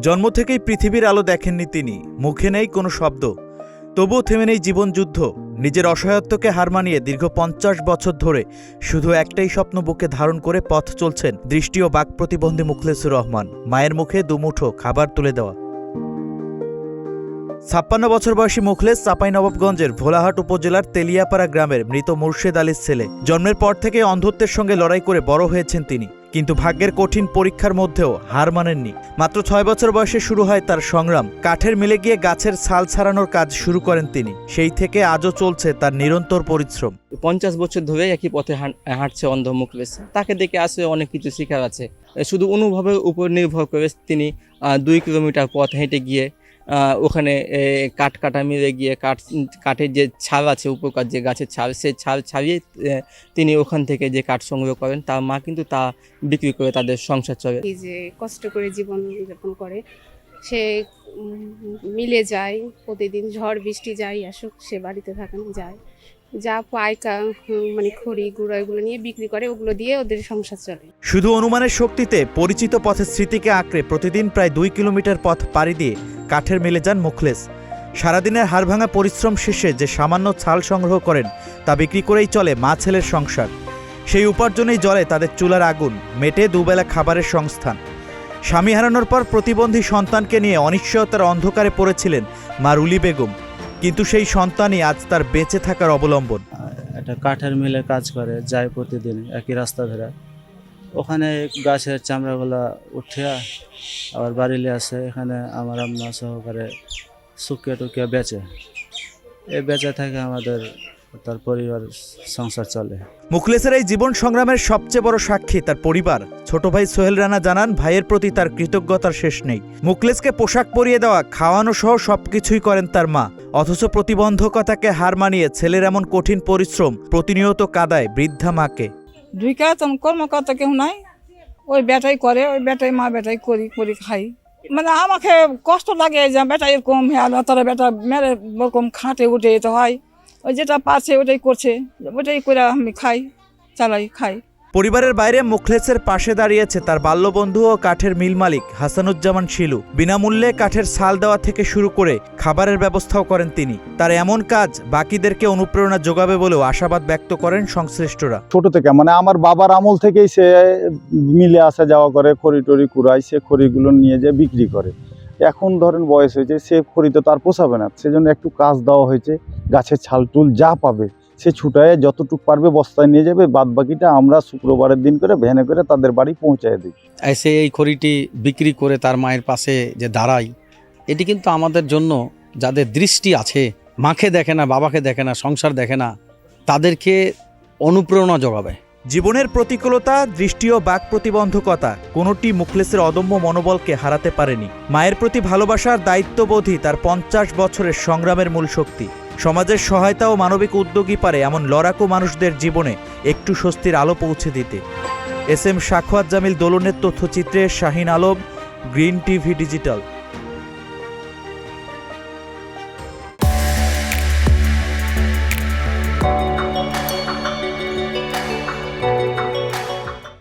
জন্ম থেকেই পৃথিবীর আলো দেখেননি তিনি, মুখে নেই কোনো শব্দ, তবুও থেমে নেই জীবনযুদ্ধ। নিজের অসহায়ত্বকে হার মানিয়ে দীর্ঘ ৫০ বছর ধরে শুধু একটাই স্বপ্ন বুকে ধারণ করে পথ চলছেন দৃষ্টি ও বাক প্রতিবন্ধী মুখলেসুর রহমান। মায়ের মুখে দুমুঠো খাবার তুলে দেওয়া। ৫৬ বছর বয়সী মুখলেস চাঁপাইনবাবগঞ্জের ভোলাহাট উপজেলার তেলিয়াপাড়া গ্রামের মৃত মুর্শেদ আলীর ছেলে। জন্মের পর থেকে অন্ধত্বের সঙ্গে লড়াই করে বড় হয়েছেন তিনি, কিন্তু ভাগ্যের কঠিন পরীক্ষার মধ্যেও হার মানেননি। মাত্র ৬ বছর বয়সে শুরু হয় তার সংগ্রাম। কাঠের মিলে গিয়ে গাছের ছাল ছাড়ানোর কাজ শুরু করেন তিনি। সেই থেকে আজও চলছে তার নিরন্তর পরিশ্রম। ৫০ বছর ধরে একই পথে হাঁটছে অন্ধ মুখলেস। তাকে দেখে আসলে অনেক কিছু শেখার আছে। শুধু অনুভবের উপর নির্ভর করে তিনি ২ কিলোমিটার পথ হেঁটে গিয়ে ওখানে কাঠ কাটা মিলে গিয়ে কাঠের যে ছাল আছে, উপকার যে গাছের ছাল, সেই ছাল ছাড়িয়ে তিনি ওখান থেকে যে কাঠ সংগ্রহ করেন, তার মা কিন্তু তা বিক্রি করে তাদের সংসার চলে। এই যে কষ্ট করে জীবন যাপন করে, সে মিলে যায় প্রতিদিন, ঝড় বৃষ্টি যাই আসুক সে বাড়িতে থাকে না, যায় যা পায় মানে খড়ি গুঁড়ো এগুলো নিয়ে বিক্রি করে, ওগুলো দিয়ে ওদের সংসার চলে। শুধু অনুমানের শক্তিতে পরিচিত পথের স্মৃতিকে আঁকড়ে প্রতিদিন প্রায় ২ কিলোমিটার পথ পাড়ি দিয়ে কাঠের মিলে যান মুখলেস। সারাদিনের হাড়ভাঙা পরিশ্রম শেষে যে সামান্য ছাল সংগ্রহ করেন তা বিক্রি করেই চলে মা ছেলের সংসার। সেই উপার্জনেই জ্বলে তাদের চুলার আগুন, মেটে দুবেলা খাবারের সংস্থান। স্বামী হারানোর পর প্রতিবন্ধী সন্তানকে নিয়ে অনিশ্চয়তার অন্ধকারে পড়েছিলেন মা রুলি বেগম, কিন্তু সেই সন্তানই আজ তার বেঁচে থাকার অবলম্বন। একটা কাঠের মিলে কাজ করে, যায় প্রতিদিন একই রাস্তা ধরে। ওখানে গাছের চামড়াগুলা উঠিয়া আবার বাড়িলে আছে, এখানে আমার আম্মা সহকারে শুকিয়ে টুকিয়ে বেচে। এই বেচে থাকে আমাদের তার পরিবার সংসার চলে। মুখলেসের এই জীবন সংগ্রামের সবচেয়ে বড় সাক্ষী তার পরিবার। ছোট ভাই সোহেল রানা জানান, ভাইয়ের প্রতি তার কৃতজ্ঞতার শেষ নেই। মুখলেসকে পোশাক পরিয়ে দেওয়া, খাওয়ানো সহ সবকিছুই করেন তার মা। অথচ প্রতিবন্ধকতাকে হার মানিয়ে ছেলের এমন কঠিন পরিশ্রম প্রতিনিয়ত কাঁদায় বৃদ্ধা মাকে। দুইটা তেমন কর্মকর্তা কেউ নাই, ওই বেটাই করে, ওই বেটাই মা বেটাই করি খাই। মানে আমাকে কষ্ট লাগে যে বেটা এরকম তারা বেটা মেরে ওরকম খাটে উঠে যেতে হয়। ওই যেটা পাচ্ছে ওটাই করছে, ওটাই করে আমি খাই, চালাই খাই। পরিবারের বাইরে মুখলেসের পাশে দাঁড়িয়েছে তার বাল্যবন্ধু ও কাঠের মিল মালিক হাসানুজ্জামান শিলু। বিনামূল্যে কাঠের ছাল দেওয়া থেকে শুরু করে খাবারের ব্যবস্থাও করেন তিনি। তার এমন কাজ বাকিদেরকে অনুপ্রেরণা যোগাবে বলেও আশাবাদ ব্যক্ত করেন সংশ্লিষ্টরা। ছোট থেকে মানে আমার বাবার আমল থেকেই সে মিলে আসা যাওয়া করে, খড়ি টড়ি কুড়ায়, সে খড়িগুলো নিয়ে যায় বিক্রি করে। এখন ধরেন বয়স হয়েছে, সে খড়ি তো তার পোষাবে না, সেজন্য একটু কাজ দেওয়া হয়েছে। গাছের ছাল টুল যা পাবে সে ছুটায় যতটুকু পারবে বস্তায় নিয়ে যাবে, বাদ বাকিটা আমরা শুক্রবারের দিন করে ভ্যানে করে তাদের বাড়ি পৌঁছায় দিই। এসে এই খড়িটি বিক্রি করে তার মায়ের পাশে যে দাঁড়াই, এটি কিন্তু আমাদের জন্য যাদের দৃষ্টি আছে, মাকে দেখে না, বাবাকে দেখে না, সংসার দেখে না, তাদেরকে অনুপ্রেরণা যোগাবে। জীবনের প্রতিকূলতা, দৃষ্টি ও বাক প্রতিবন্ধকতা কোনোটি মুখলেসের অদম্য মনোবলকে হারাতে পারেনি। মায়ের প্রতি ভালোবাসার দায়িত্ববোধই তার ৫০ বছরের সংগ্রামের মূল শক্তি। সমাজের সহায়তা ও মানবিক উদ্যোগই পারে এমন লড়াকু মানুষদের জীবনে একটু স্বস্তির আলো পৌঁছে দিতে। এস এম সাখওয়াত জামিল দোলনের তথ্যচিত্রে Shahin Alam, Green TV digital.